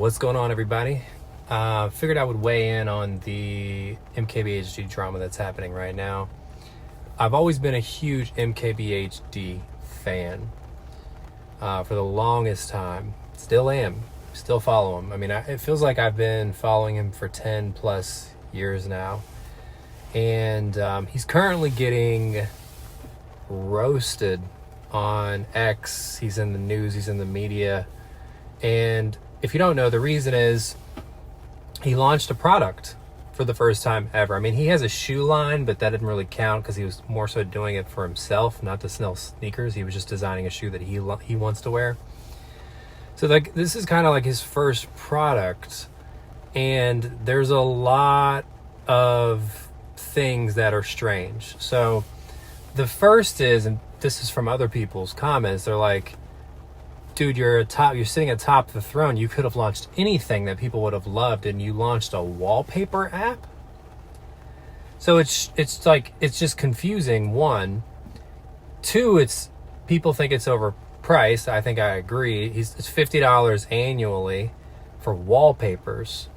What's going on, everybody? Figured I would weigh in on the MKBHD drama that's happening right now. I've always been a huge MKBHD fan for the longest time. Still am. Still follow him. I mean, it feels like I've been following him for 10 plus years now. And he's currently getting roasted on X. He's in the news. He's in the media. And if you don't know, the reason is he launched a product for the first time ever. I mean, he has a shoe line, but that didn't really count because he was more so doing it for himself, not to sell sneakers. He was just designing a shoe that he wants to wear. So like, this is kind of like his first product, and there's a lot of things that are strange. So the first is, and this is from other people's comments, they're like, dude, you're sitting atop the throne. You could have launched anything that people would have loved, and you launched a wallpaper app. So it's just confusing. One, two, it's people think it's overpriced. I think I agree. It's $50 annually for wallpapers,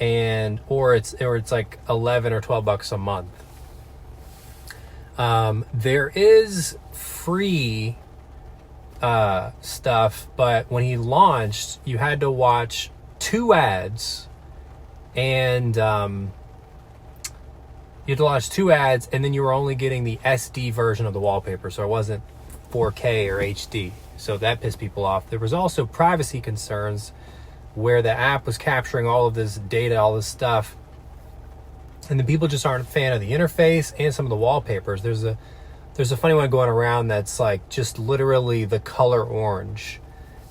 or it's like 11 or 12 bucks a month. There is free stuff, but when he launched, you had to watch 2 ads, and you had to watch 2 ads, and then you were only getting the SD version of the wallpaper, so it wasn't 4K or HD. So that pissed people off. There was also privacy concerns where the app was capturing all of this data, all this stuff, and the people just aren't a fan of the interface and some of the wallpapers. There's a funny one going around that's like just literally the color orange,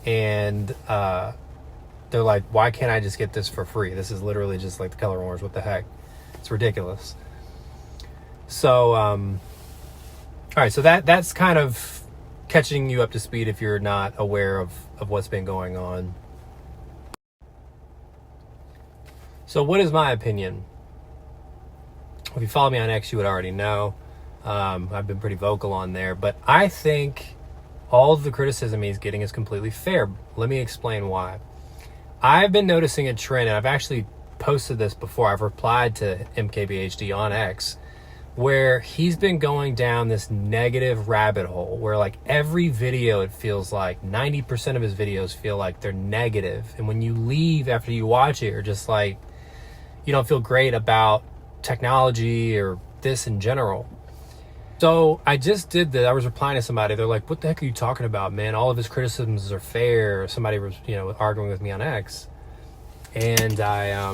and they're like, why can't I just get this for free? This is literally just like the color orange. What the heck? It's ridiculous. So all right, so that's kind of catching you up to speed if you're not aware of what's been going on. So what is my opinion? If you follow me on X, you would already know. I've been pretty vocal on there, but I think all of the criticism he's getting is completely fair. Let me explain why. I've been noticing a trend, and I've actually posted this before. I've replied to MKBHD on X, where he's been going down this negative rabbit hole where like every video, it feels like 90% of his videos feel like they're negative. And when you leave after you watch it, you're just like, you don't feel great about technology or this in general. So I just did that. I was replying to somebody. They're like, what the heck are you talking about, man? All of his criticisms are fair. Somebody was, arguing with me on X. And I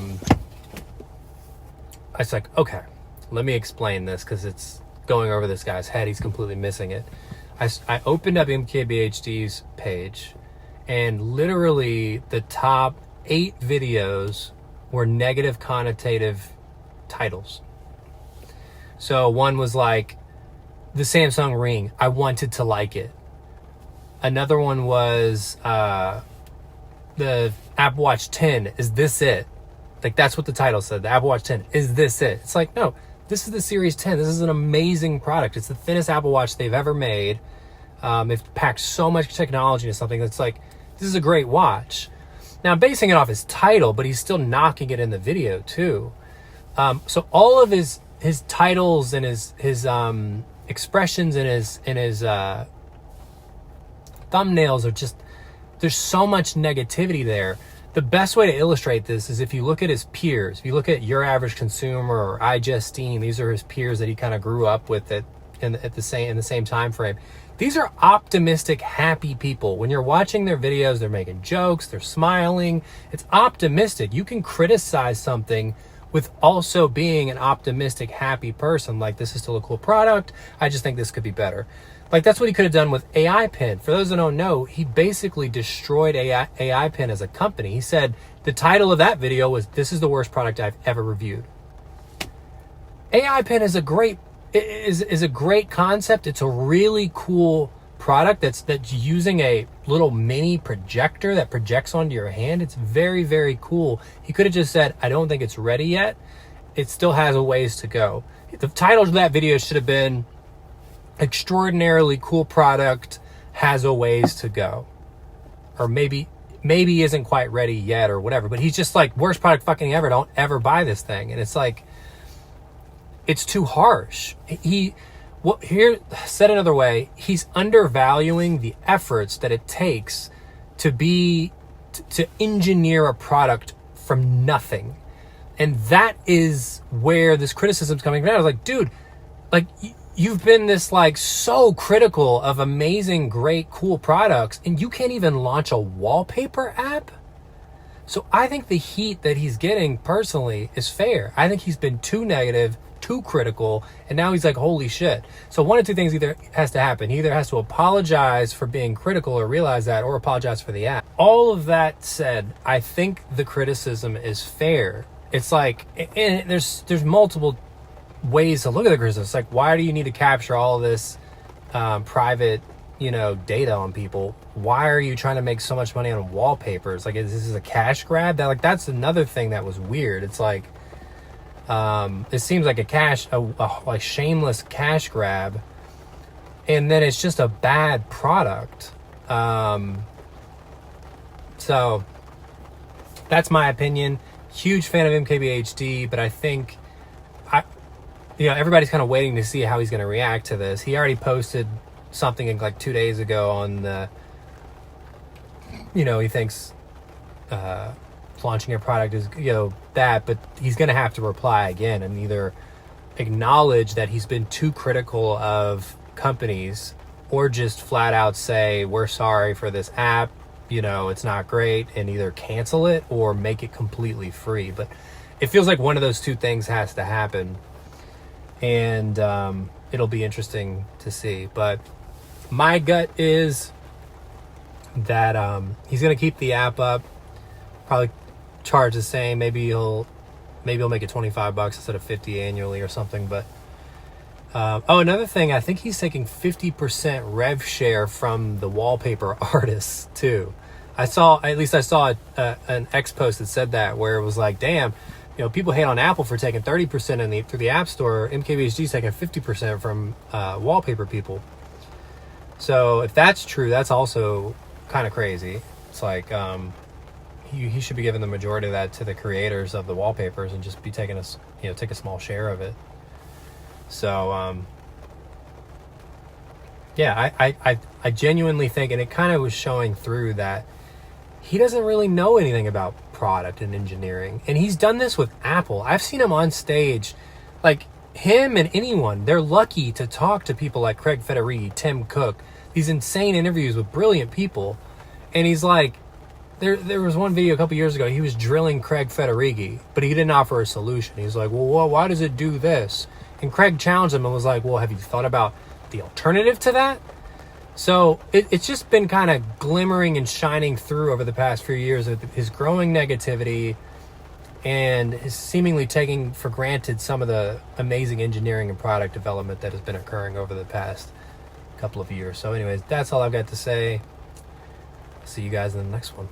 was like, okay, let me explain this because it's going over this guy's head. He's completely missing it. I opened up MKBHD's page, and literally the top 8 videos were negative connotative titles. So one was like, the Samsung Ring, I wanted to like it. Another one was the Apple Watch 10, is this it? Like, that's what the title said, the Apple Watch 10, is this it? It's like, no, this is the Series 10. This is an amazing product. It's the thinnest Apple Watch they've ever made. They've packed so much technology into something that's like, this is a great watch. Now, I'm basing it off his title, but he's still knocking it in the video too. So all of his titles and his expressions and his thumbnails are just, there's so much negativity there. The best way to illustrate this is if you look at his peers. If you look at Your Average Consumer or iJustine, these are his peers that he kind of grew up with in the same time frame. These are optimistic, happy people. When you're watching their videos, they're making jokes, they're smiling. It's optimistic. You can criticize something with also being an optimistic, happy person. Like, this is still a cool product. I just think this could be better. Like, that's what he could have done with AI Pen. For those that don't know, he basically destroyed AI Pen as a company. He said the title of that video was, "This is the worst product I've ever reviewed." AI Pen is a great concept. It's a really cool product that's using a little mini projector that projects onto your hand. It's very, very cool. He could have just said, I don't think it's ready yet. It still has a ways to go. The title of that video should have been, extraordinarily cool product, has a ways to go. Or maybe maybe isn't quite ready yet or whatever, but he's just like, worst product fucking ever, don't ever buy this thing. And it's like, it's too harsh. Here, said another way, he's undervaluing the efforts that it takes to engineer a product from nothing. And that is where this criticism's coming from. I was like, dude, like, you've been this like so critical of amazing, great, cool products, and you can't even launch a wallpaper app? So I think the heat that he's getting personally is fair. I think he's been too negative, too critical, and now he's like, holy shit. So one of two things either has to happen. He either has to apologize for being critical or realize that, or apologize for the app. All of that said, I think the criticism is fair. It's like, and there's multiple ways to look at the criticism. It's like, why do you need to capture all this private, data on people? Why are you trying to make so much money on wallpapers? Like, this is a cash grab? That's another thing that was weird. It's like, it seems like a shameless cash grab, and then it's just a bad product. So that's my opinion. Huge fan of MKBHD, but I think everybody's kind of waiting to see how he's going to react to this. He already posted something like 2 days ago on the, he thinks launching a product is, that, but he's going to have to reply again and either acknowledge that he's been too critical of companies, or just flat out say, we're sorry for this app, it's not great, and either cancel it or make it completely free. But it feels like one of those two things has to happen, and it'll be interesting to see. But my gut is that he's going to keep the app up, probably charge the same. Maybe he'll make it $25 instead of $50 annually or something. But another thing, I think he's taking 50% rev share from the wallpaper artists too. I saw an X post that said that, where it was like, damn, people hate on Apple for taking 30% through the App Store. MKBHD's taking 50% from wallpaper people. So if that's true, that's also kind of crazy. It's like, he should be giving the majority of that to the creators of the wallpapers and just be take a small share of it. So, I genuinely think, and it kind of was showing through, that he doesn't really know anything about product and engineering. And he's done this with Apple. I've seen him on stage, like him and anyone, they're lucky to talk to people like Craig Federighi, Tim Cook, these insane interviews with brilliant people. And he's like, there was one video a couple years ago, he was drilling Craig Federighi, but he didn't offer a solution. He's like, well, why does it do this? And Craig challenged him and was like, well, have you thought about the alternative to that? So it's just been kind of glimmering and shining through over the past few years of his growing negativity and his seemingly taking for granted some of the amazing engineering and product development that has been occurring over the past couple of years. So anyways, that's all I've got to say. See you guys in the next one.